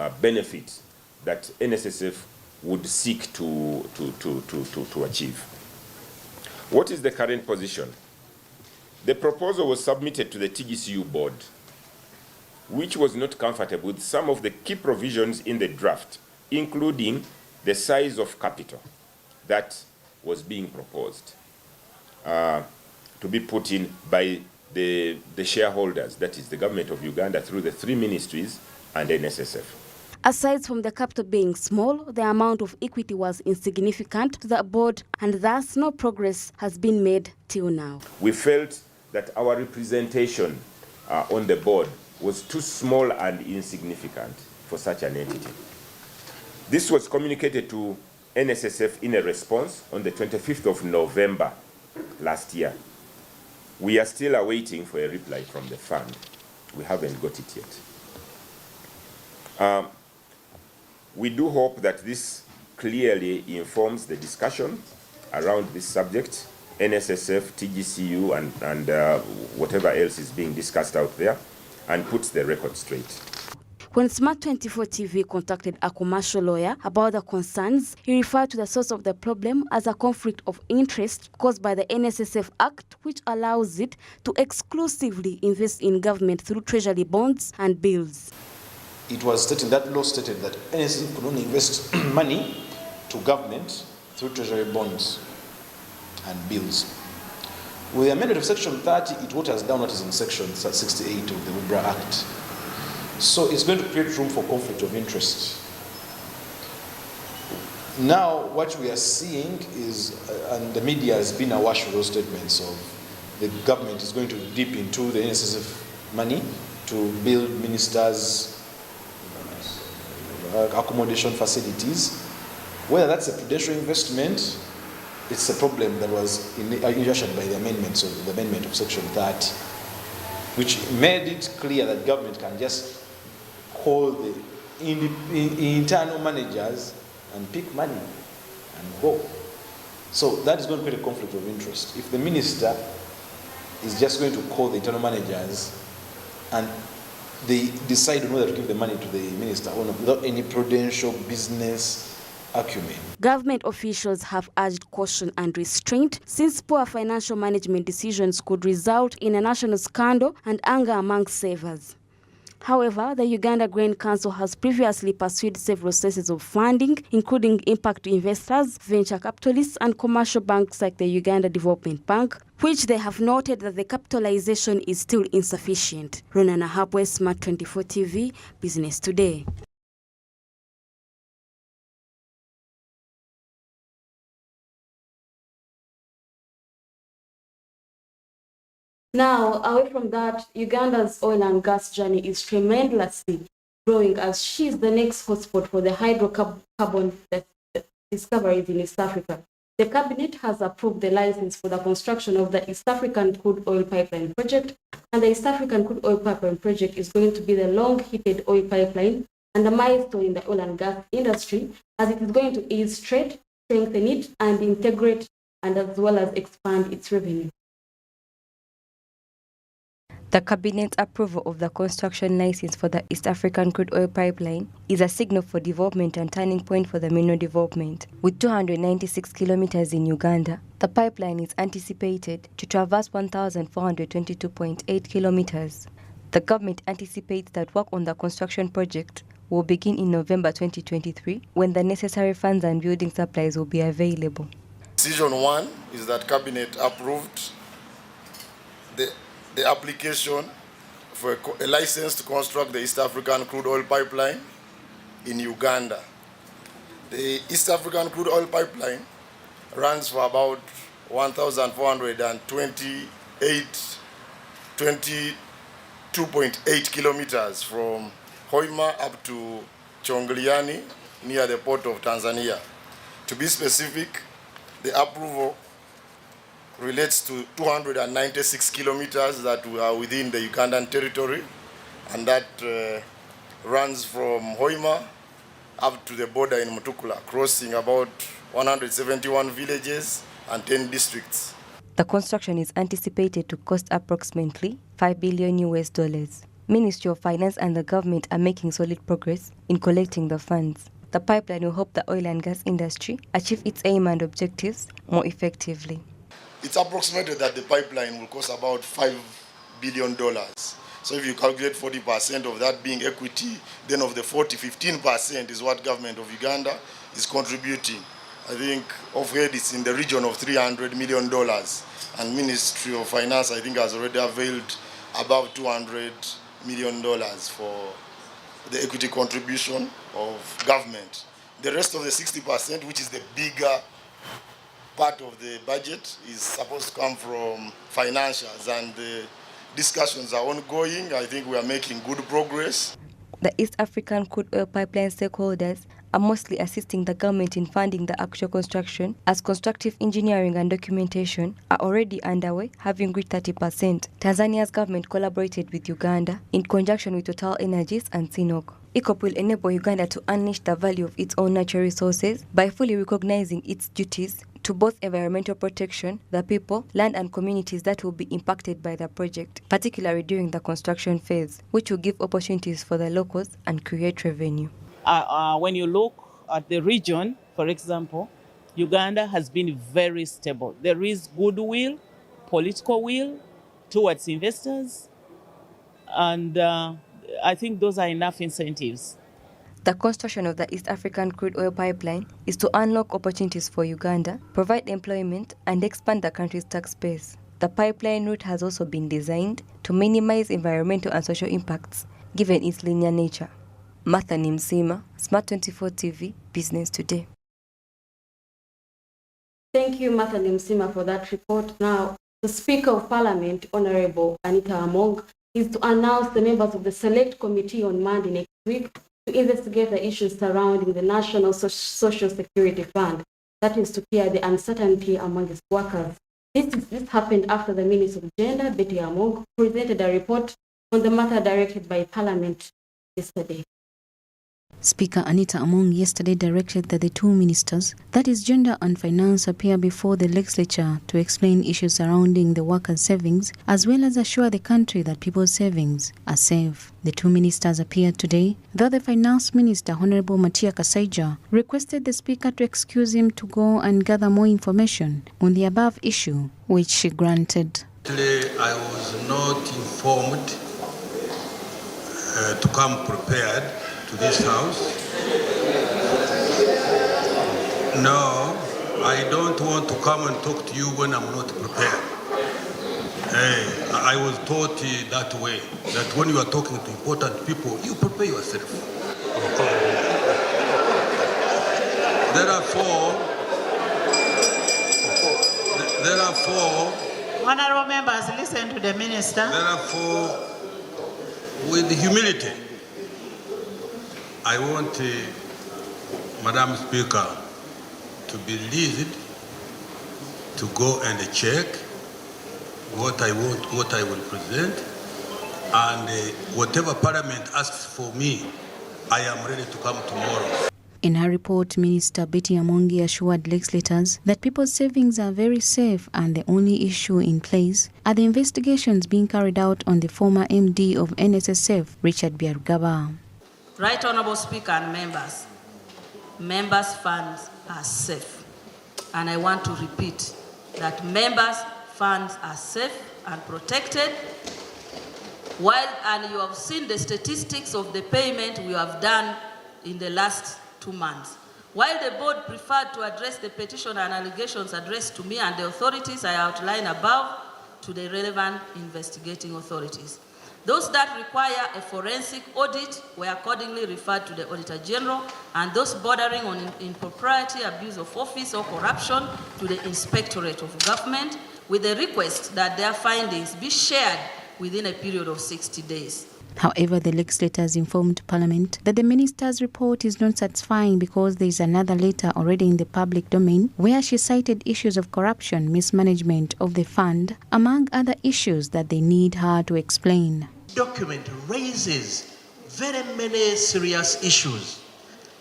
benefit that NSSF would seek to achieve. What is the current position? The proposal was submitted to the TGCU board, which was not comfortable with some of the key provisions in the draft, including the size of capital that was being proposed to be put in by the shareholders, that is the government of Uganda through the 3 ministries and NSSF. Aside from the capital being small, the amount of equity was insignificant to the board, and thus no progress has been made till now. We felt that our representation on the board was too small and insignificant for such an entity. This was communicated to NSSF in a response on the 25th of November last year. We are still awaiting for a reply from the fund. We haven't got it yet. We do hope that this clearly informs the discussion around this subject, NSSF, TGCU, and whatever else is being discussed out there, and puts the record straight. When Smart 24 TV contacted a commercial lawyer about the concerns, he referred to the source of the problem as a conflict of interest caused by the NSSF Act, which allows it to exclusively invest in government through treasury bonds and bills. It was stated, that law stated that NSSF could only invest money to government through treasury bonds and bills. With the amendment of Section 30, it waters down what is in Section 68 of the UBRA Act. So it's going to create room for conflict of interest. Now, what we are seeing is, and the media has been awash with those statements of the government is going to dip into the NSSF money to build ministers' accommodation facilities. Whether that's a prudential investment, it's a problem that was ushered by the amendment of Section 30, which made it clear that government can just call the internal managers and pick money and go. So that is going to create a conflict of interest. If the minister is just going to call the internal managers and they decide on whether to give the money to the minister or not without any prudential business acumen. Government officials have urged caution and restraint since poor financial management decisions could result in a national scandal and anger among savers. However, the Uganda Grain Council has previously pursued several sources of funding, including impact investors, venture capitalists, and commercial banks like the Uganda Development Bank, which they have noted that the capitalization is still insufficient. Ronana Habwe, Smart 24 TV, Business Today. Now, away from that, Uganda's oil and gas journey is tremendously growing as she is the next hotspot for the hydrocarbon discoveries in East Africa. The cabinet has approved the license for the construction of the East African Crude Oil Pipeline Project, and the East African Crude Oil Pipeline Project is going to be the long-heated oil pipeline and a milestone in the oil and gas industry, as it is going to ease trade, strengthen it, and integrate, and as well as expand its revenue. The Cabinet's approval of the construction license for the East African Crude Oil Pipeline is a signal for development and turning point for the mineral development. With 296 kilometers in Uganda, the pipeline is anticipated to traverse 1,422.8 kilometers. The government anticipates that work on the construction project will begin in November 2023, when the necessary funds and building supplies will be available. Decision 1 is that Cabinet approved the application for a license to construct the East African Crude Oil Pipeline in Uganda. The East African Crude Oil Pipeline runs for about 22.8 kilometers from Hoima up to Chongliani near the port of Tanzania. To be specific, the approval relates to 296 kilometers that are within the Ugandan territory, and that runs from Hoima up to the border in Mutukula, crossing about 171 villages and 10 districts. The construction is anticipated to cost approximately $5 billion. Ministry of Finance and the government are making solid progress in collecting the funds. The pipeline will help the oil and gas industry achieve its aim and objectives more effectively. It's approximated that the pipeline will cost about $5 billion. So if you calculate 40% of that being equity, then of the 15% is what government of Uganda is contributing. I think overhead is in the region of $300 million. And Ministry of Finance, I think, has already availed about $200 million for the equity contribution of government. The rest of the 60%, which is the bigger part of the budget, is supposed to come from financials, and the discussions are ongoing. I think we are making good progress. The East African crude oil pipeline stakeholders are mostly assisting the government in funding the actual construction, as constructive engineering and documentation are already underway, having reached 30%. Tanzania's government collaborated with Uganda in conjunction with Total Energies and CNOOC. EACOP will enable Uganda to unleash the value of its own natural resources by fully recognizing its duties to both environmental protection, the people, land and communities that will be impacted by the project, particularly during the construction phase, which will give opportunities for the locals and create revenue. When you look at the region, for example, Uganda has been very stable. There is goodwill, political will towards investors, and I think those are enough incentives. The construction of the East African crude oil pipeline is to unlock opportunities for Uganda, provide employment, and expand the country's tax base. The pipeline route has also been designed to minimize environmental and social impacts, given its linear nature. Martha Nimsima, Smart 24 TV, Business Today. Thank you, Martha Nimsima, for that report. Now, the Speaker of Parliament, Honorable Anita Among, is to announce the members of the Select Committee on Monday next week to investigate the issues surrounding the National Social Security Fund, that is to clear the uncertainty among its workers. This happened after the Minister of Gender, Betty Among, presented a report on the matter directed by Parliament yesterday. Speaker Anita Among yesterday directed that the two ministers, that is Gender and Finance, appear before the legislature to explain issues surrounding the workers' savings, as well as assure the country that people's savings are safe. The two ministers appeared today, though the Finance Minister, Honorable Matia Kasaija, requested the Speaker to excuse him to go and gather more information on the above issue, which she granted. I was not informed to come prepared to this house. No, I don't want to come and talk to you when I'm not prepared. I was taught that way, that when you are talking to important people, you prepare yourself. Therefore, honorable members, listen to the minister. Therefore, with humility, I want Madam Speaker to be released to go and check what I want, what I will present, and whatever Parliament asks for me, I am ready to come tomorrow. In her report, Minister Betty Amongi assured legislators that people's savings are very safe and the only issue in place are the investigations being carried out on the former MD of NSSF, Richard Byarugaba. Right Honorable Speaker and members' funds are safe. And I want to repeat that members' funds are safe and protected. And you have seen the statistics of the payment we have done in the last 2 months. While the board preferred to address the petition and allegations addressed to me and the authorities I outlined above to the relevant investigating authorities. Those that require a forensic audit were accordingly referred to the Auditor General, and those bordering on impropriety, abuse of office, or corruption to the Inspectorate of Government, with the request that their findings be shared within a period of 60 days. However, the legislators informed Parliament that the minister's report is not satisfying because there is another letter already in the public domain where she cited issues of corruption, mismanagement of the fund, among other issues that they need her to explain. Document raises very many serious issues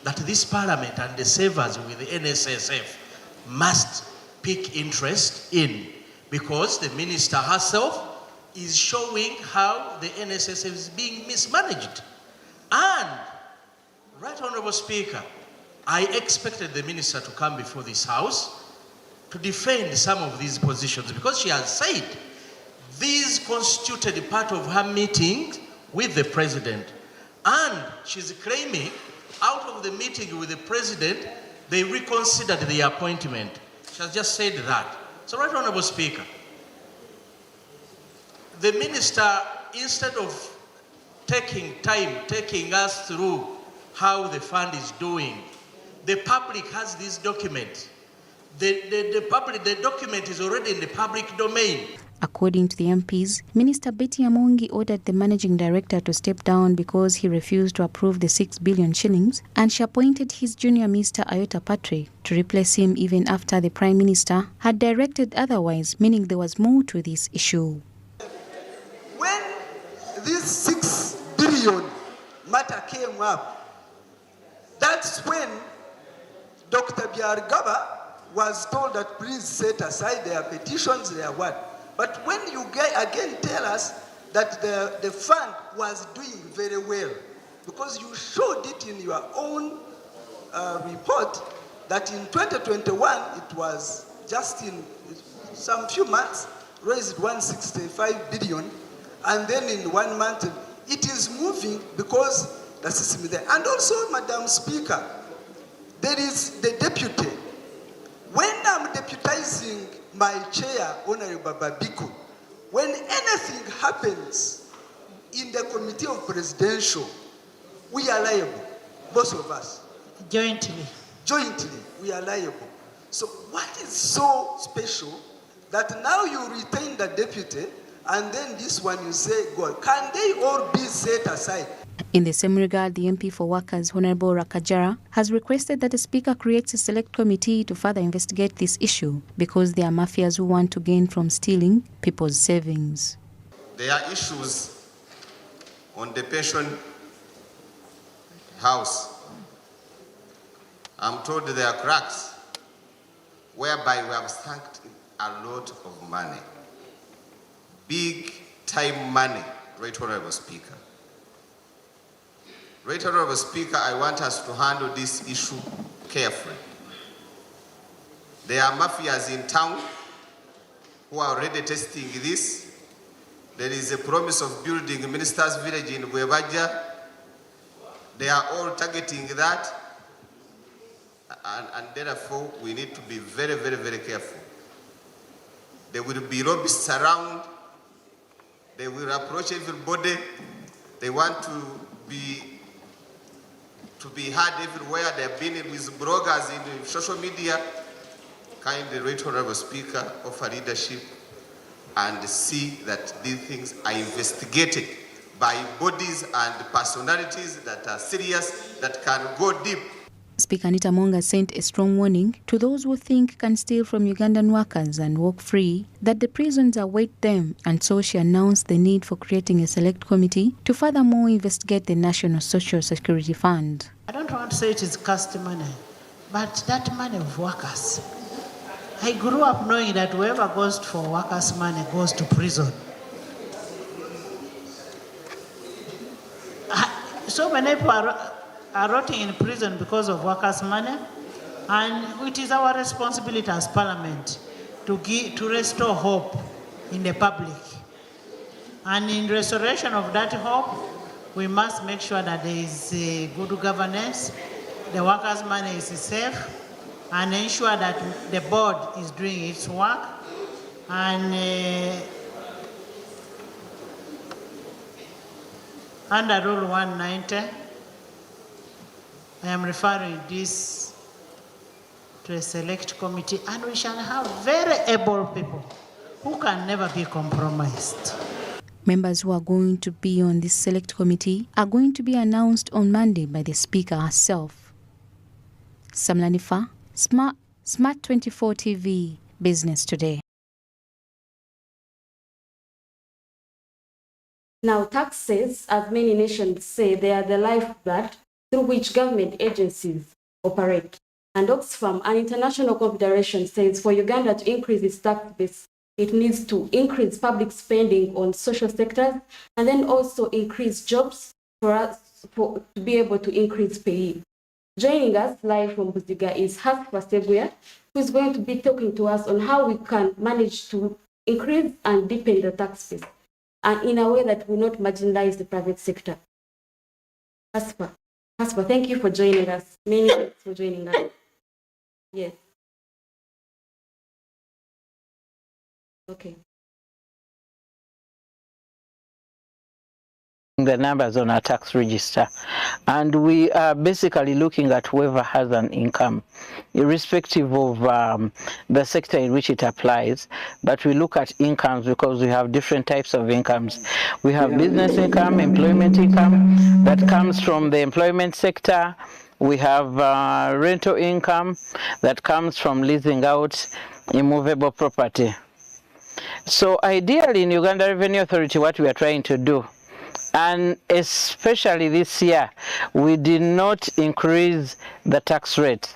that this Parliament and the savers with the NSSF must pick interest in, because the minister herself is showing how the NSS is being mismanaged. And, Right Honorable Speaker, I expected the minister to come before this House to defend some of these positions, because she has said these constituted part of her meeting with the president. And she's claiming out of the meeting with the president, they reconsidered the appointment. She has just said that. So, Right Honorable Speaker, the minister, instead of taking us through how the fund is doing, the public has this document. The document is already in the public domain. According to the MPs, Minister Betty Amongi ordered the managing director to step down because he refused to approve the 6 billion shillings, and she appointed his junior Mr. Ayota Patrick to replace him even after the Prime Minister had directed otherwise, meaning there was more to this issue. When this 6 billion matter came up, that's when Dr. Byargaba was told that please set aside their petitions, their what. But when you again tell us that the fund was doing very well, because you showed it in your own report that in 2021 it was just in some few months raised 165 billion, and then in 1 month it is moving because the system is there. And also, Madam Speaker, there is the deputy. When I'm deputizing my chair, Honorable Babiku, when anything happens in the Committee of Presidential, we are liable, both of us. Jointly, we are liable. So what is so special that now you retain the deputy and then this one you say, God, can they all be set aside? In the same regard, the MP for Workers, Honorable Rakajara, has requested that the Speaker creates a select committee to further investigate this issue because there are mafias who want to gain from stealing people's savings. There are issues on the pension house. I'm told there are cracks whereby we have sunk a lot of money, big time money, Right Honorable Speaker. Right Honorable Speaker, I want us to handle this issue carefully. There are mafias in town who are already testing this. There is a promise of building a minister's village in Bwebaja. They are all targeting that. And therefore, we need to be very, very, very careful. There will be lobbyists around. They will approach everybody. They want to be heard everywhere. They have been with bloggers in social media. Kindly, Right Honorable Speaker, offer leadership and see that these things are investigated by bodies and personalities that are serious, that can go deep. Speaker Anita Monga sent a strong warning to those who think can steal from Ugandan workers and walk free, that the prisons await them, and so she announced the need for creating a select committee to furthermore investigate the National Social Security Fund. I don't want to say it is caste money, but that money of workers. I grew up knowing that whoever goes for workers' money goes to prison. So many people are rotting in prison because of workers' money, and it is our responsibility as Parliament to restore hope in the public. And in restoration of that hope, we must make sure that there is good governance, the workers' money is safe, and ensure that the board is doing its work. And under Rule 190, I am referring this to a select committee, and we shall have very able people who can never be compromised. Members who are going to be on this select committee are going to be announced on Monday by the Speaker herself. Samlanifa, Smart 24 TV, Business Today. Now, taxes, as many nations say, they are the lifeblood through which government agencies operate. And Oxfam, an international confederation, says for Uganda to increase its tax base It needs to increase public spending on social sectors and then also increase jobs for us to be able to increase pay. Joining us live from Buziga is Hasfa Seguya, who is going to be talking to us on how we can manage to increase and deepen the tax base, and in a way that will not marginalize the private sector. Hasfa, thank you for joining us. Many thanks for joining us. Yes. Okay. The numbers on our tax register, and we are basically looking at whoever has an income, irrespective of the sector in which it applies. But we look at incomes because we have different types of incomes. We have business income, employment income that comes from the employment sector. We have rental income that comes from leasing out immovable property. So ideally in Uganda Revenue Authority, what we are trying to do, and especially this year, we did not increase the tax rate.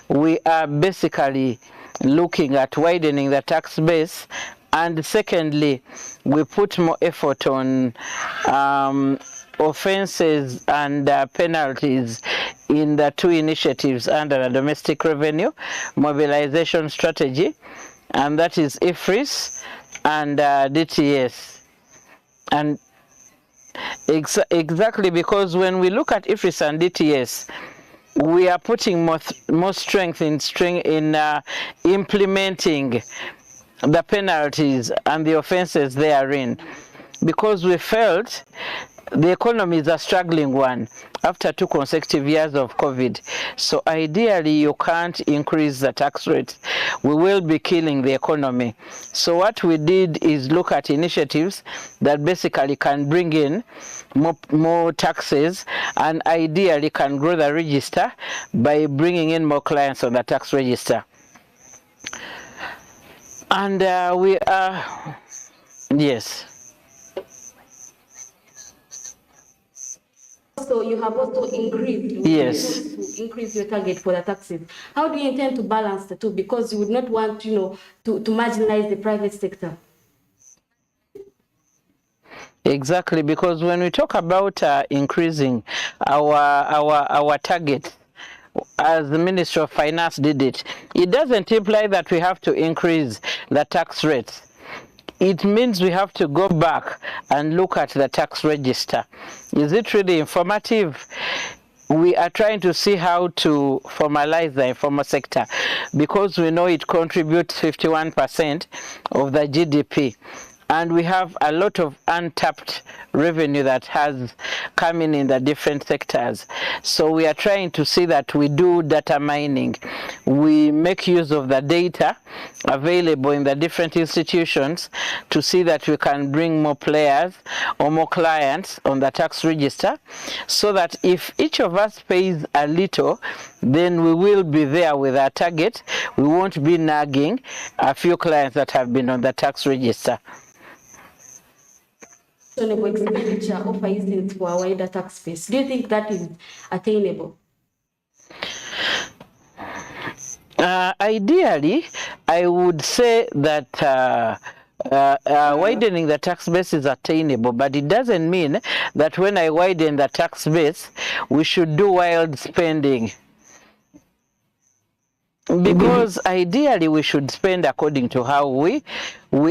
We are basically looking at widening the tax base, and secondly, we put more effort on offenses and penalties in the two initiatives under the domestic revenue mobilization strategy, and that is IFRIS and DTS. And exactly, because when we look at IFRIS and DTS, we are putting more strength in implementing the penalties and the offenses therein, because we felt the economy is a struggling one after 2 consecutive years of COVID. So ideally, you can't increase the tax rate. We will be killing the economy. So what we did is look at initiatives that basically can bring in more taxes, and ideally can grow the register by bringing in more clients on the tax register. And we are, yes. So you have also increased, yes, to increase your target for the taxes. How do you intend to balance the two? Because you would not want, to marginalize the private sector. Exactly, because when we talk about increasing our target, as the Ministry of Finance did it, it doesn't imply that we have to increase the tax rates. It means we have to go back and look at the tax register. Is it really informative? We are trying to see how to formalize the informal sector, because we know it contributes 51% of the GDP. And we have a lot of untapped revenue that has come in the different sectors. So we are trying to see that we do data mining. We make use of the data available in the different institutions to see that we can bring more players or more clients on the tax register, so that if each of us pays a little, then we will be there with our target. We won't be nagging a few clients that have been on the tax register. Expenditure of, for instance, for a wider tax base. Do you think that is attainable? Ideally, I would say that widening the tax base is attainable, but it doesn't mean that when I widen the tax base, we should do wild spending. Because ideally we should spend according to how we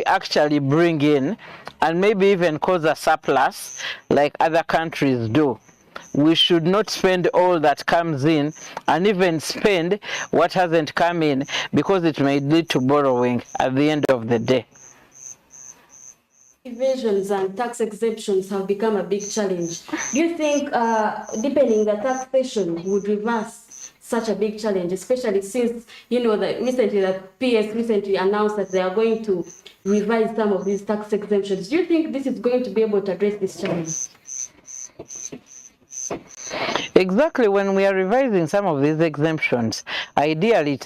actually bring in, and maybe even cause a surplus like other countries do. We should not spend all that comes in and even spend what hasn't come in, because it may lead to borrowing at the end of the day. Evasions and tax exemptions have become a big challenge. Do you think deepening the taxation would reverse such a big challenge, especially since, the PS recently announced that they are going to revise some of these tax exemptions? Do you think this is going to be able to address this challenge? Exactly. When we are revising some of these exemptions, ideally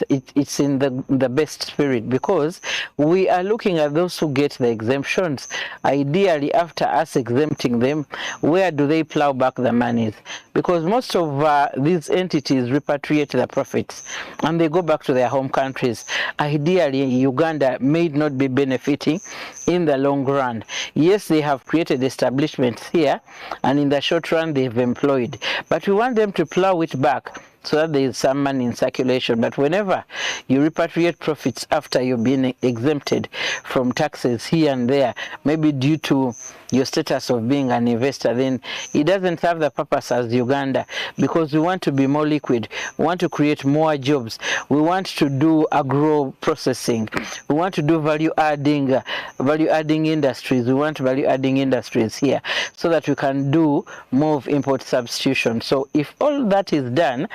it's in the best spirit, because we are looking at those who get the exemptions. Ideally, after us exempting them, where do they plow back the monies? Because most of these entities repatriate their profits and they go back to their home countries. Ideally, Uganda may not be benefiting in the long run. Yes, they have created establishments here, and in the short run they've employed, but we want them to plow it back so that there is some money in circulation. But whenever you repatriate profits after you've been exempted from taxes here and there, maybe due to your status of being an investor, then it doesn't serve the purpose as Uganda, because we want to be more liquid, we want to create more jobs, we want to do agro processing, we want to do value adding industries, we want value adding industries here, so that we can do more of import substitution. So if all that is done,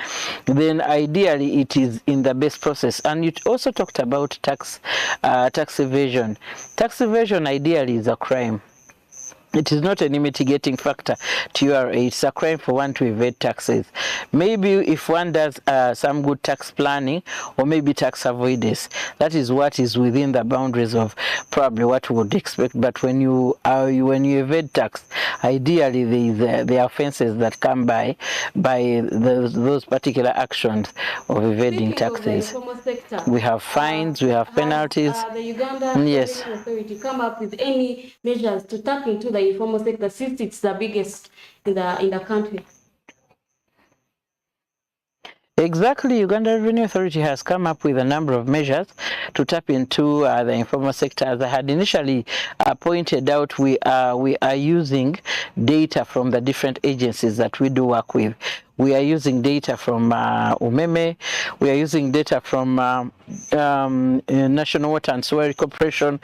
then ideally it is in the best process. And you also talked about tax evasion. Tax evasion ideally is a crime. It is not any mitigating factor to URA. It's a crime for one to evade taxes. Maybe if one does some good tax planning, or maybe tax avoidance, that is what is within the boundaries of probably what we would expect. But when you evade tax, ideally there are offences that come by those particular actions of evading taxes. We have fines, we have penalties. The Uganda Yes. Revenue Authority come up with any measures to tap into the informal sector, since it's the biggest in the country? Exactly. Uganda Revenue Authority has come up with a number of measures to tap into the informal sector. As I had initially pointed out, we are using data from the different agencies that we do work with. We are using data from Umeme, we are using data from National Water and Sewerage Corporation,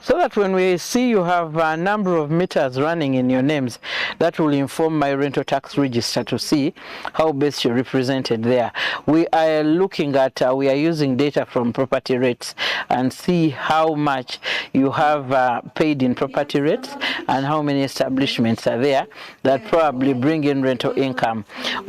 so that when we see you have a number of meters running in your names, that will inform my rental tax register to see how best you're represented there. We are looking at, we are using data from property rates and see how much you have paid in property rates and how many establishments are there that probably bring in rental income.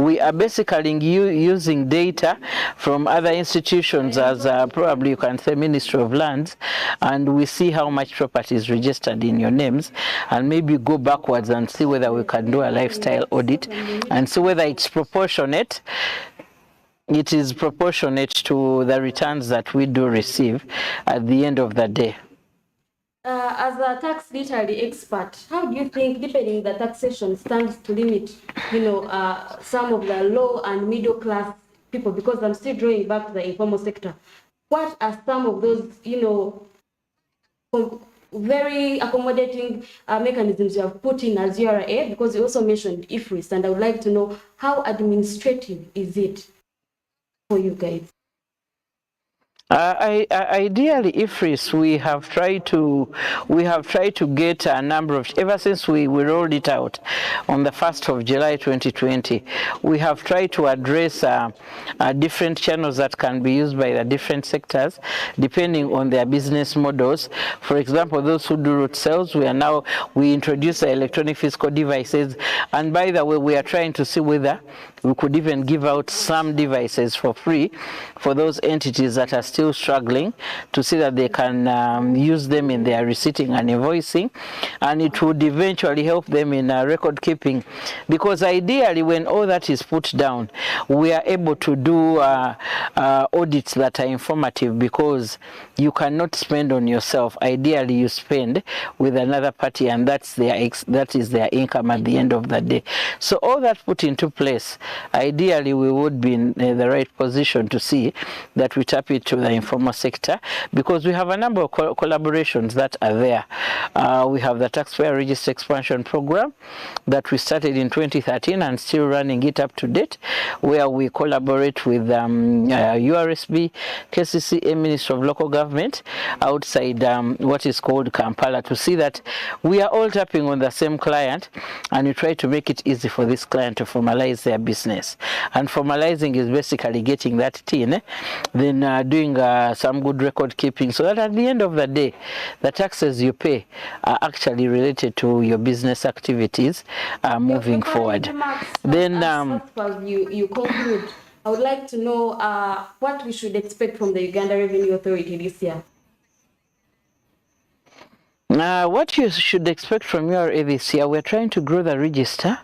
We are basically using data from other institutions, as probably you can say Ministry of Lands, and we see how much property is registered in your names, and maybe go backwards and see whether we can do a lifestyle audit and see whether it's proportionate. It is proportionate to the returns that we do receive at the end of the day. As a tax literary expert, how do you think deepening the taxation stands to limit, some of the low and middle class people? Because I'm still drawing back to the informal sector. What are some of those, very accommodating mechanisms you have put in as URA? Because you also mentioned IFRIS, and I would like to know how administrative is it for you guys? Ideally, IFRIS, we have tried to get a number of, ever since we rolled it out on the 1st of July 2020, we have tried to address different channels that can be used by the different sectors depending on their business models. For example, those who do road sales, we introduce the electronic fiscal devices, and by the way, we are trying to see whether we could even give out some devices for free for those entities that are still struggling, to see that they can use them in their receipting and invoicing, and it would eventually help them in record keeping, because ideally when all that is put down, we are able to do audits that are informative, because you cannot spend on yourself. Ideally you spend with another party, and that is their income at the end of the day. So all that put into place, ideally we would be in the right position to see that we tap into the informal sector, because we have a number of collaborations that are there. We have the Taxpayer Register Expansion Program that we started in 2013 and still running it up to date, where we collaborate with URSB, KCCA, Ministry of Local Government outside what is called Kampala, to see that we are all tapping on the same client, and we try to make it easy for this client to formalize their business. business. And formalizing is basically getting that tin, then doing some good record keeping, so that at the end of the day, the taxes you pay are actually related to your business activities moving forward. Then you conclude, I would like to know what we should expect from the Uganda Revenue Authority this year. What you should expect from URA this year, we're trying to grow the register,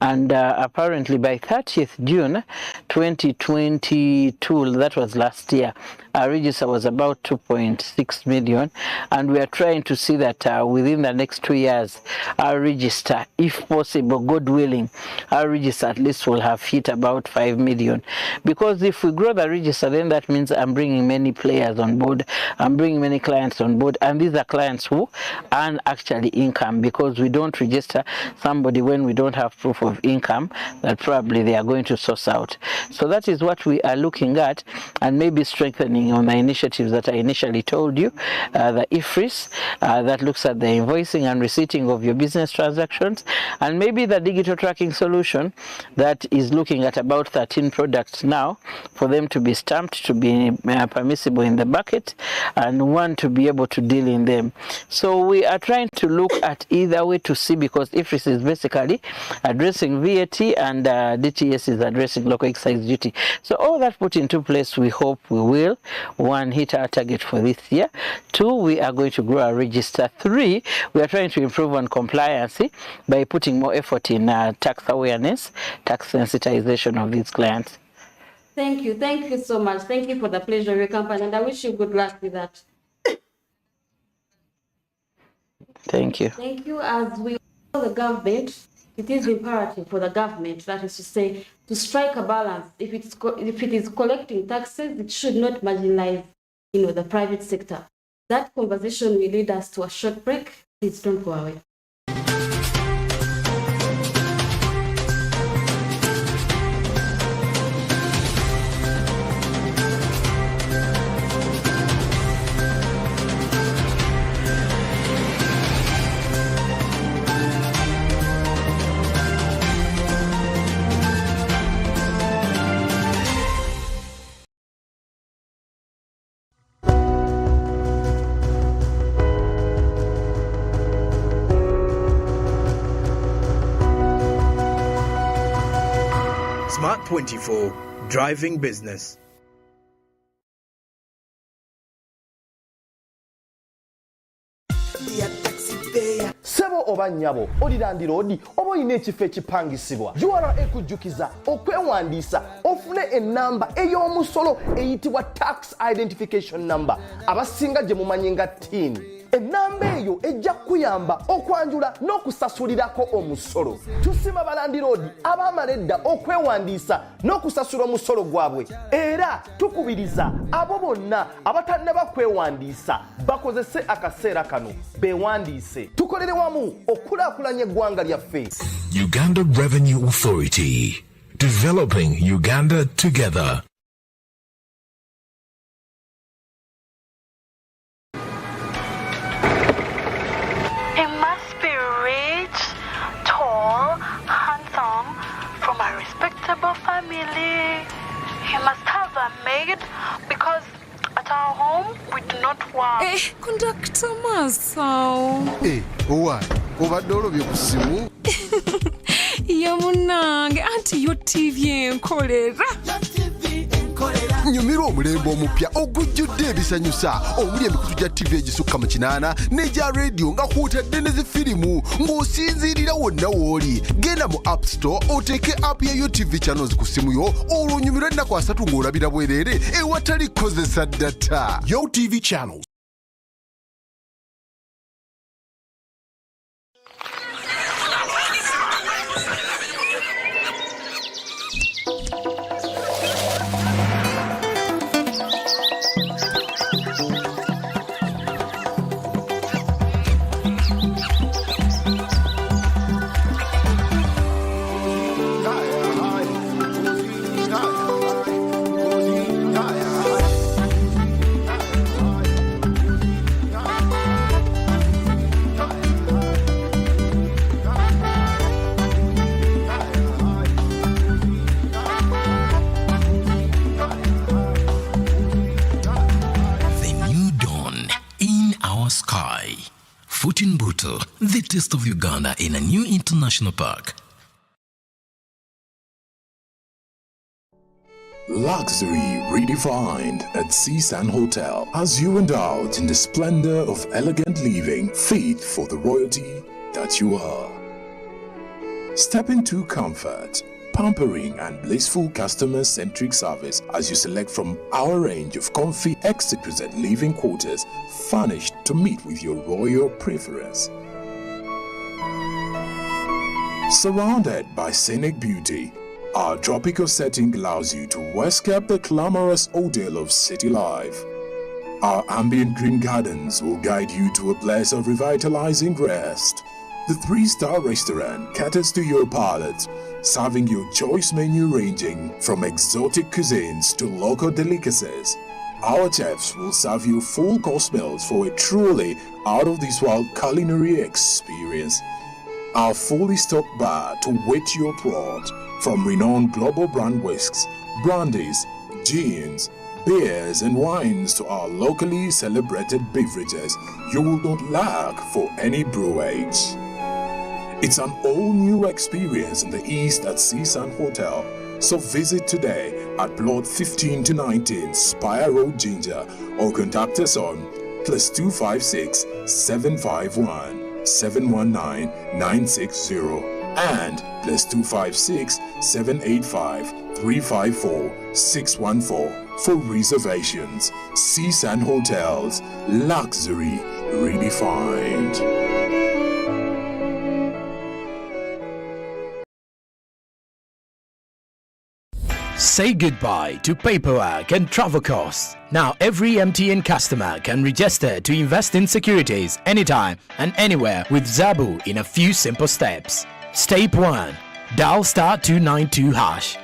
and apparently by 30th June 2022, that was last year, our register was about 2.6 million, and we are trying to see that within the next 2 years, our register, if possible, God willing, our register at least will have hit about 5 million. Because if we grow the register, then that means I'm bringing many players on board, I'm bringing many clients on board, and these are clients who earn actually income, because we don't register somebody when we don't have proof of income that probably they are going to source out. So that is what we are looking at, and maybe strengthening on the initiatives that I initially told you, the IFRIS that looks at the invoicing and receipting of your business transactions, and maybe the digital tracking solution that is looking at about 13 products now for them to be stamped, to be permissible in the bucket, and one to be able to deal in them. So we are trying to look at either way to see, because IFRIS is basically addressing VAT and DTS is addressing local excise duty. So all that put into place, we hope we will, 1, hit our target for this year. 2, we are going to grow our register. 3, we are trying to improve on compliance by putting more effort in tax awareness, tax sensitization of these clients. Thank you so much. Thank you for the pleasure of your company, and I wish you good luck with that. Thank you. Thank you. As we tell the government, it is imperative for the government, that is to say, to strike a balance. If it is collecting taxes, it should not marginalize, the private sector. That conversation will lead us to a short break. Please don't go away. Smart 24, driving business. Sebo oba nyabo olirandira odi oba oyina ekifo ekipangisibwa URA ekujjukiza okwewandiisa ofune ennamba ey'omusolo eyitibwa tax identification number abasinga gye mumanyi nga TIN. Ennamba eyo ejja kuyamba okwanjula n'okusasulirako omusolo. Tusima balandira odi abaamala edda okwewandiisa n'okusasula omusolo gwabwe, era tukubiriza abo bonna abatannaba kwewandiisa bakozese akaseera kano beewandiise. Tukolere wamu okulaakulanya eggwanga lyaffe. Uganda Revenue Authority, developing Uganda together. He must be rich, tall, handsome, from a respectable family. He must have a maid, because at our home we do not work. Conductor Masao. Owa, obadde olobye ku ssimu? Yamunange, anti GOTV enkolera. Nyumirwa omulembe omupya ogujjudde ebisanyusa omuli emikutu gya TV egisukka mu 8 n'egya radio nga kwotadde ne zifirimu ng'osinziirira wonna w'oli. Genda mu App Store oteeke app ya GOTV channels ku simu yo, olwo onyumirwa ennaku 3 ng'olabira bwereere ewatali kozesa data. GOTV channels. Futimbuto, the taste of Uganda in a new international park. Luxury redefined at Seasand Hotel as you indulge in the splendor of elegant living fit for the royalty that you are. Step into comfort, pampering and blissful customer-centric service as you select from our range of comfy exquisite living quarters furnished to meet with your royal preference. Surrounded by scenic beauty, our tropical setting allows you to escape the glamorous ordeal of city life. Our ambient green gardens will guide you to a place of revitalizing rest. The 3-star restaurant caters to your palate, serving your choice menu ranging from exotic cuisines to local delicacies. Our chefs will serve you full course meals for a truly out-of-this-world culinary experience. Our fully stocked bar to whet your throat, from renowned global brand whisks, brandies, gins, beers and wines to our locally celebrated beverages, you will not lack for any brewage. It's an all-new experience in the East at Seasand Hotel, so visit today at Plot 15 to 19 Spire Road, Ginger, or contact us on +256 751 719 960 and +256 785 354 614 for reservations. Seasand Hotels, luxury redefined. Say goodbye to paperwork and travel costs. Now every MTN customer can register to invest in securities anytime and anywhere with Zabu in a few simple steps. Step 1. Dial *292#.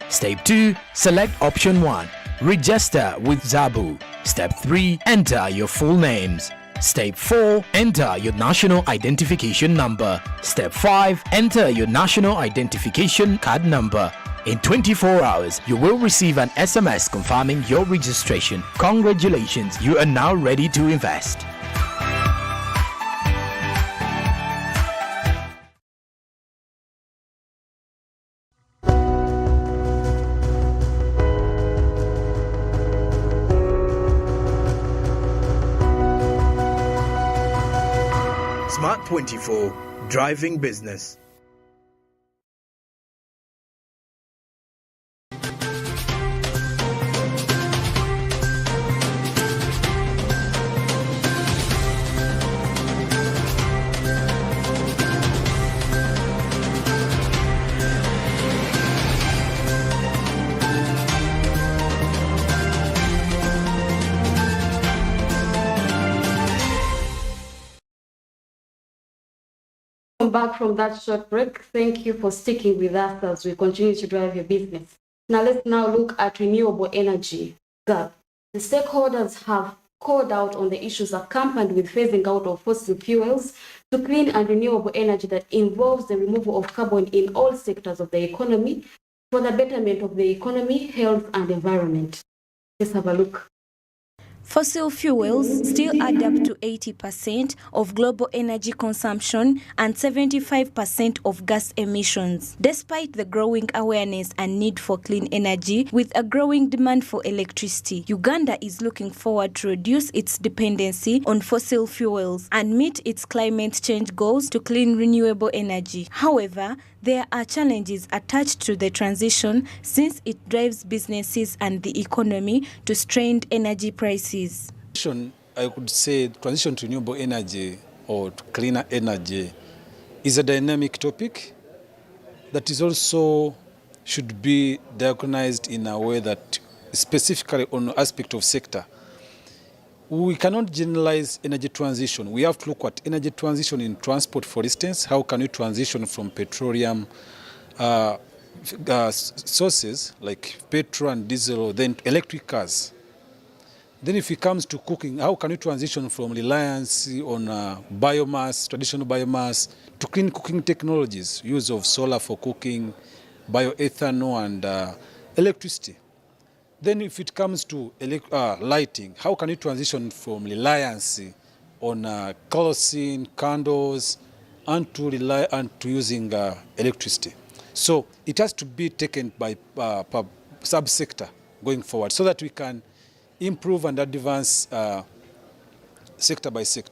Step 2. Select option 1. Register with Zabu. Step 3. Enter your full names. Step 4. Enter your national identification number. Step 5. Enter your national identification card number. In 24 hours, you will receive an SMS confirming your registration. Congratulations, you are now ready to invest. Smart 24, driving business. Back from that short break. Thank you for sticking with us as we continue to drive your business. Now let's look at renewable energy gap. The stakeholders have called out on the issues accompanied with phasing out of fossil fuels to clean and renewable energy that involves the removal of carbon in all sectors of the economy for the betterment of the economy, health and environment. Let's have a look. Fossil fuels still add up to 80% of global energy consumption and 75% of gas emissions. Despite the growing awareness and need for clean energy, with a growing demand for electricity, Uganda is looking forward to reduce its dependency on fossil fuels and meet its climate change goals to clean renewable energy. However, there are challenges attached to the transition since it drives businesses and the economy to strained energy prices. I could say transition to renewable energy or to cleaner energy is a dynamic topic that is also should be diagnosed in a way that specifically on the aspect of sector. We cannot generalize energy transition. We have to look at energy transition in transport, for instance. How can we transition from petroleum sources like petrol and diesel, then electric cars? Then if it comes to cooking, how can we transition from reliance on biomass, traditional biomass, to clean cooking technologies, use of solar for cooking, bioethanol and electricity? Then if it comes to lighting, how can we transition from reliance on kerosene, candles, and to rely on to using electricity. So it has to be taken by sub-sector going forward so that we can improve and advance sector by sector.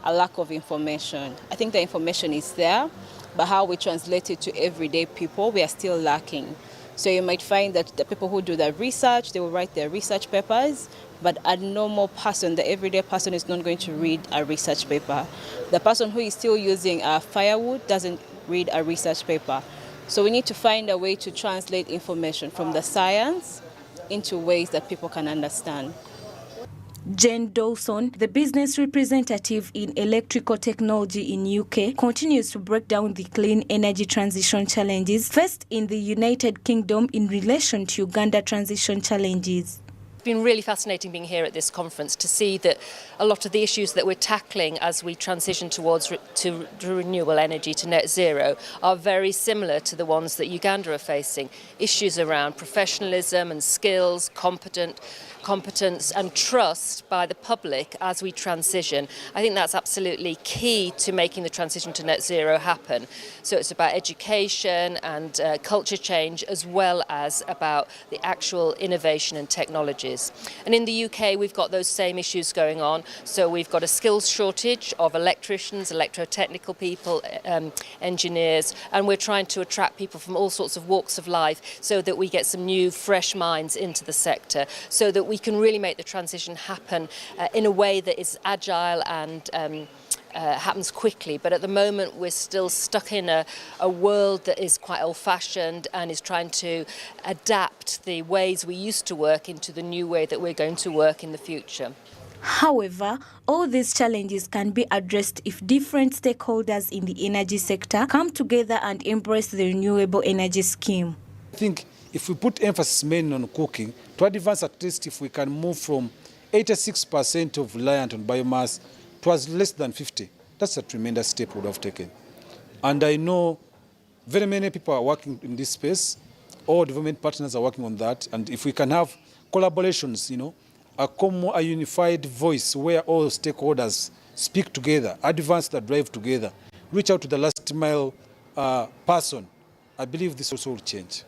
A lack of information. I think the information is there, but how we translate it to everyday people, we are still lacking. So you might find that the people who do the research, they will write their research papers, but a normal person, the everyday person, is not going to read a research paper. The person who is still using firewood doesn't read a research paper. So we need to find a way to translate information from the science into ways that people can understand. Jane Dawson, the business representative in electrical technology in UK, continues to break down the clean energy transition challenges faced in the United Kingdom in relation to Uganda transition challenges. It's been really fascinating being here at this conference to see that a lot of the issues that we're tackling as we transition towards to renewable energy, to net zero, are very similar to the ones that Uganda are facing. Issues around professionalism and skills, competence and trust by the public as we transition. I think that's absolutely key to making the transition to net zero happen. So it's about education and culture change, as well as about the actual innovation and technologies. And in the UK, we've got those same issues going on. So we've got a skills shortage of electricians, electrotechnical people, engineers, and we're trying to attract people from all sorts of walks of life so that we get some new, fresh minds into the sector, so that we can really make the transition happen in a way that is agile and happens quickly. But at the moment we're still stuck in a world that is quite old-fashioned and is trying to adapt the ways we used to work into the new way that we're going to work in the future. However, all these challenges can be addressed if different stakeholders in the energy sector come together and embrace the renewable energy scheme. I think if we put emphasis mainly on cooking, to advance at least if we can move from 86% of reliant on biomass towards less than 50, that's a tremendous step we would have taken. And I know very many people are working in this space, all development partners are working on that, and if we can have collaborations, a unified voice where all stakeholders speak together, advance that drive together, reach out to the last mile person, I believe this also will change.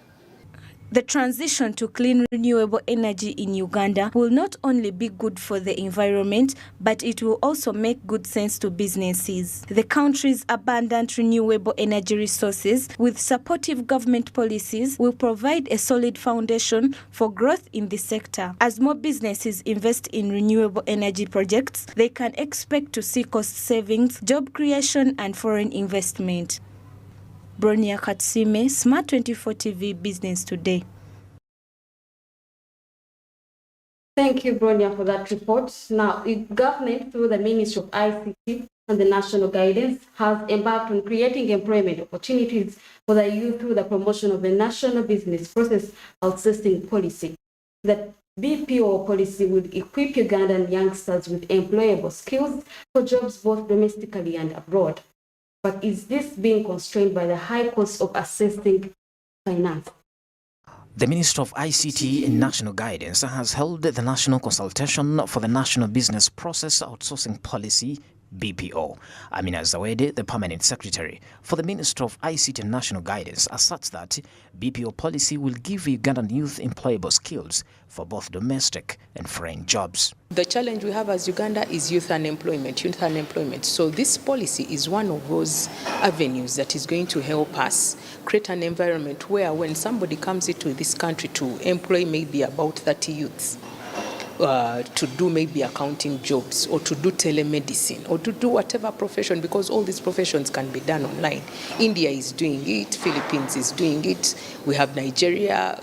The transition to clean renewable energy in Uganda will not only be good for the environment, but it will also make good sense to businesses. The country's abundant renewable energy resources with supportive government policies will provide a solid foundation for growth in the sector. As more businesses invest in renewable energy projects, they can expect to see cost savings, job creation and foreign investment. Bronia Katsime, Smart 24 TV Business Today. Thank you, Bronia, for that report. Now, the government, through the Ministry of ICT and the National Guidance, has embarked on creating employment opportunities for the youth through the promotion of the National Business Process Outsourcing Policy. The BPO policy would equip Ugandan youngsters with employable skills for jobs both domestically and abroad. But is this being constrained by the high cost of assessing finance? The Minister of ICT and National Guidance has held the National Consultation for the National Business Process Outsourcing Policy, BPO. Amina Zawede, the Permanent Secretary for the Minister of ICT and National Guidance, asserts that BPO policy will give Ugandan youth employable skills for both domestic and foreign jobs. The challenge we have as Uganda is youth unemployment. So this policy is one of those avenues that is going to help us create an environment where when somebody comes into this country to employ maybe about 30 youths, to do maybe accounting jobs or to do telemedicine or to do whatever profession, because all these professions can be done online. India is doing it, Philippines is doing it, we have Nigeria,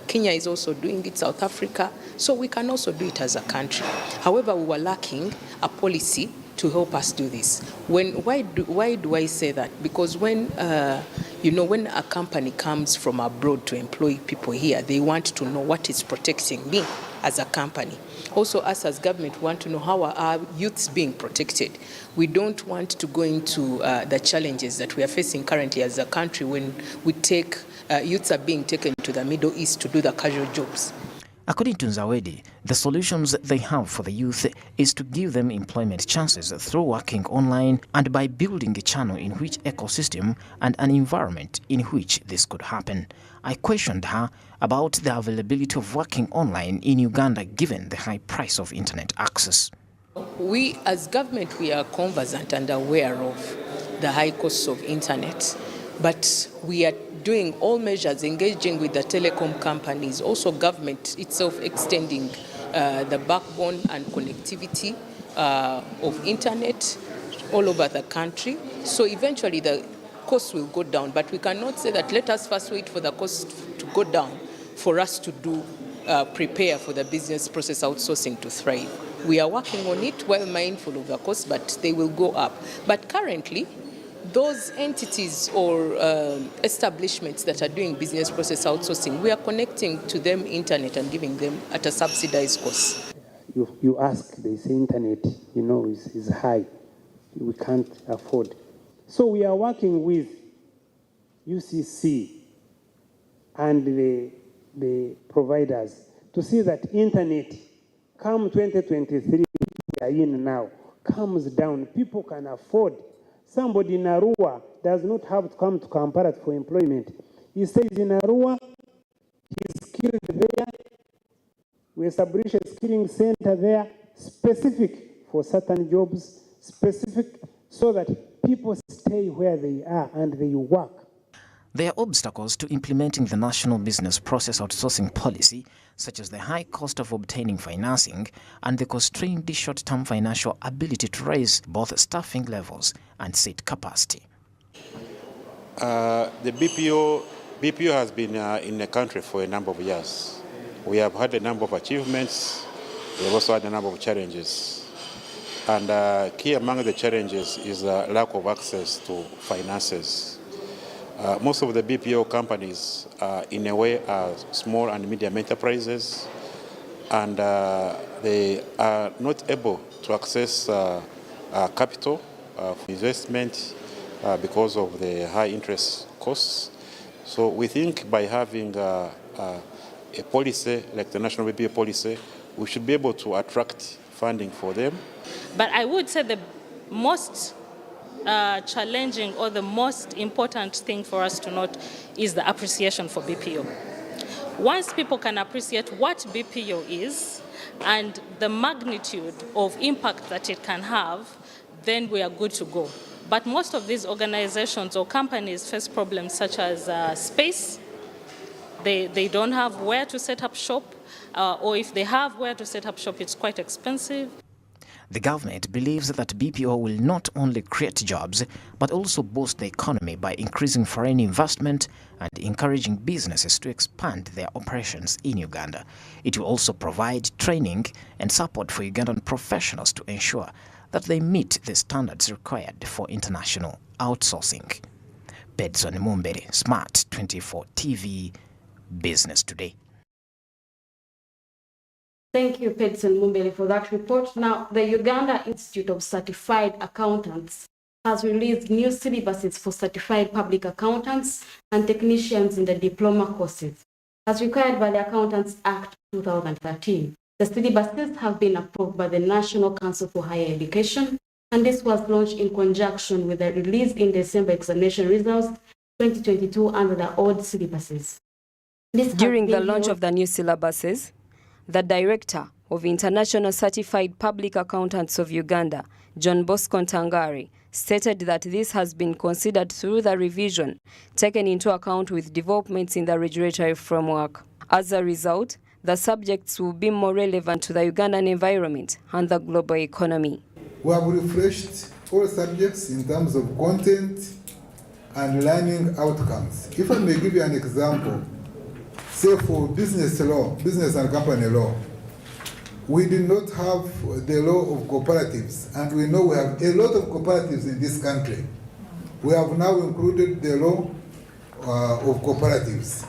Kenya is also doing it, South Africa, so we can also do it as a country. However, we were lacking a policy to help us do this. Why do I say that? Because when when a company comes from abroad to employ people here, they want to know what is protecting me as a company. Also, us as government want to know how are our youths being protected. We don't want to go into the challenges that we are facing currently as a country when we take youths are being taken to the Middle East to do the casual jobs. According to Nzawedi, the solutions they have for the youth is to give them employment chances through working online and by building a channel in which ecosystem and an environment in which this could happen. I questioned her about the availability of working online in Uganda given the high price of internet access. We as government, we are conversant and aware of the high costs of internet, but we are doing all measures, engaging with the telecom companies, also government itself extending the backbone and connectivity of internet all over the country. So eventually the costs will go down, but we cannot say that let us first wait for the cost to go down for us to prepare for the business process outsourcing to thrive. We are working on it, well mindful of the cost, but they will go up. But currently, those entities or establishments that are doing business process outsourcing, we are connecting to them internet and giving them at a subsidized cost. You ask, they say internet, is high. We can't afford. So we are working with UCC and the providers to see that internet, come 2023, we are in now, comes down. People can afford. Somebody in Arua does not have to come to Kampala for employment. He stays in Arua, he's skilled there. We establish a skilling center there, specific for certain jobs, specific so that people stay where they are and they work. There are obstacles to implementing the national business process outsourcing policy, such as the high cost of obtaining financing and the constrained short-term financial ability to raise both staffing levels and seat capacity. The BPO has been in the country for a number of years. We have had a number of achievements. We have also had a number of challenges. And key among the challenges is lack of access to finances. Most of the BPO companies, in a way, are small and medium enterprises, and they are not able to access capital for investment because of the high interest costs. So we think by having a policy like the national BPO policy, we should be able to attract funding for them. But I would say the most challenging or the most important thing for us to note is the appreciation for BPO. Once people can appreciate what BPO is and the magnitude of impact that it can have, then we are good to go. But most of these organizations or companies face problems such as space. They don't have where to set up shop, or if they have where to set up shop, it's quite expensive. The government believes that BPO will not only create jobs, but also boost the economy by increasing foreign investment and encouraging businesses to expand their operations in Uganda. It will also provide training and support for Ugandan professionals to ensure that they meet the standards required for international outsourcing. Pedson Mumbere, Smart 24 TV, Business Today. Thank you, Pedson Mumbele, for that report. Now, the Uganda Institute of Certified Accountants has released new syllabuses for certified public accountants and technicians in the diploma courses, as required by the Accountants Act 2013. The syllabuses have been approved by the National Council for Higher Education, and this was launched in conjunction with the release in December examination results 2022 under the old syllabuses. During the launch of the new syllabuses, the Director of International Certified Public Accountants of Uganda, John Bosco Ntangari, stated that this has been considered through the revision, taken into account with developments in the regulatory framework. As a result, the subjects will be more relevant to the Ugandan environment and the global economy. We have refreshed all subjects in terms of content and learning outcomes. If I may give you an example, say for business law, business and company law, we did not have the law of cooperatives, and we know we have a lot of cooperatives in this country. We have now included the law of cooperatives.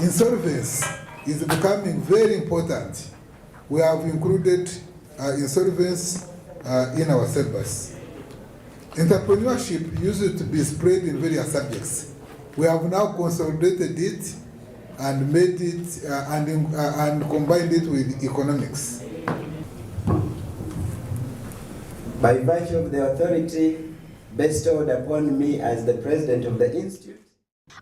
Insolvency is becoming very important. We have included insolvency in our syllabus. Entrepreneurship used to be spread in various subjects. We have now consolidated it and made it and combined it with economics. By virtue of the authority bestowed upon me as the president of the institute.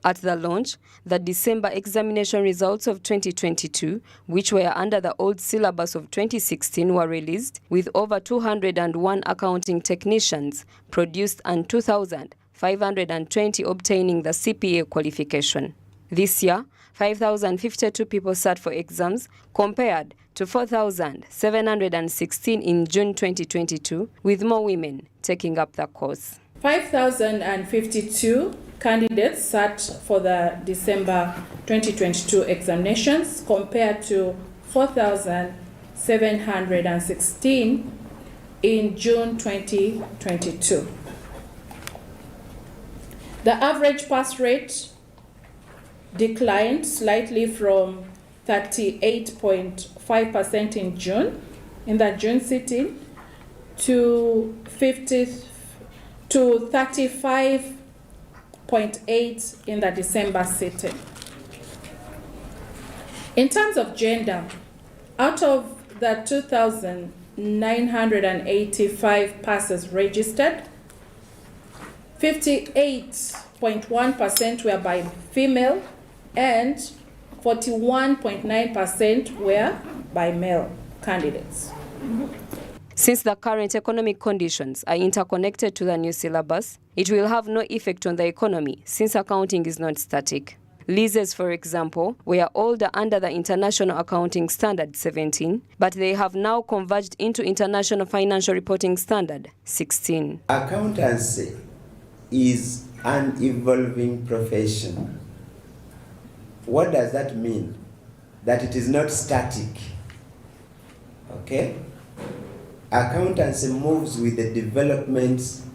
At the launch, the December examination results of 2022, which were under the old syllabus of 2016, were released, with over 201 accounting technicians produced and 2,520 obtaining the CPA qualification. This year, 5,052 people sat for exams, compared to 4,716 in June 2022, with more women taking up the course. 5,052 candidates sat for the December 2022 examinations, compared to 4,716 in June 2022. The average pass rate declined slightly from 38.5% in June, in the June sitting, to 35.8 in the December sitting. In terms of gender, out of the 2,985 passes registered, 58.1% were by female and 41.9% were by male candidates. Since the current economic conditions are interconnected to the new syllabus, it will have no effect on the economy since accounting is not static. Leases, for example, were older under the International Accounting Standard 17, but they have now converged into International Financial Reporting Standard 16. Accountancy is an evolving profession. What does that mean? That it is not static. Okay? Accountancy moves with the developments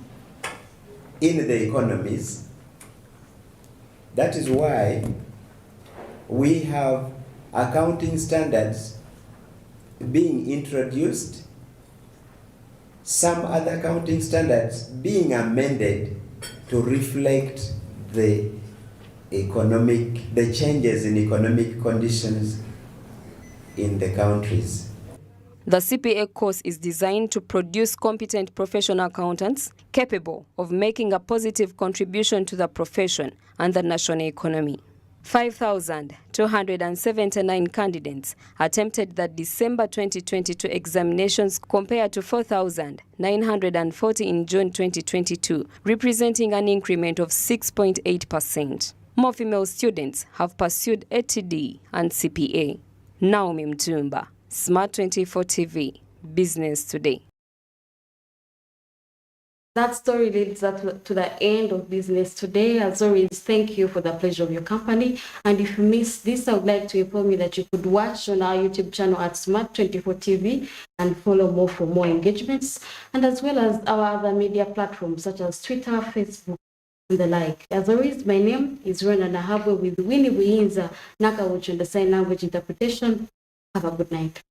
in the economies. That is why we have accounting standards being introduced, some other accounting standards being amended to reflect the changes in economic conditions in the countries. The CPA course is designed to produce competent professional accountants capable of making a positive contribution to the profession and the national economy. 5,279 candidates attempted the December 2022 examinations, compared to 4,940 in June 2022, representing an increment of 6.8%. More female students have pursued ATD and CPA. Naomi Mtumba, Smart 24 TV, Business Today. That story leads us to the end of Business Today. As always, thank you for the pleasure of your company. And if you missed this, I would like to inform you that you could watch on our YouTube channel at Smart 24 TV and follow more for more engagements, and as well as our other media platforms such as Twitter, Facebook, and the like. As always, my name is Rona Nahabwe with Winnie Buinza Nakawuch and the sign language interpretation. Have a good night.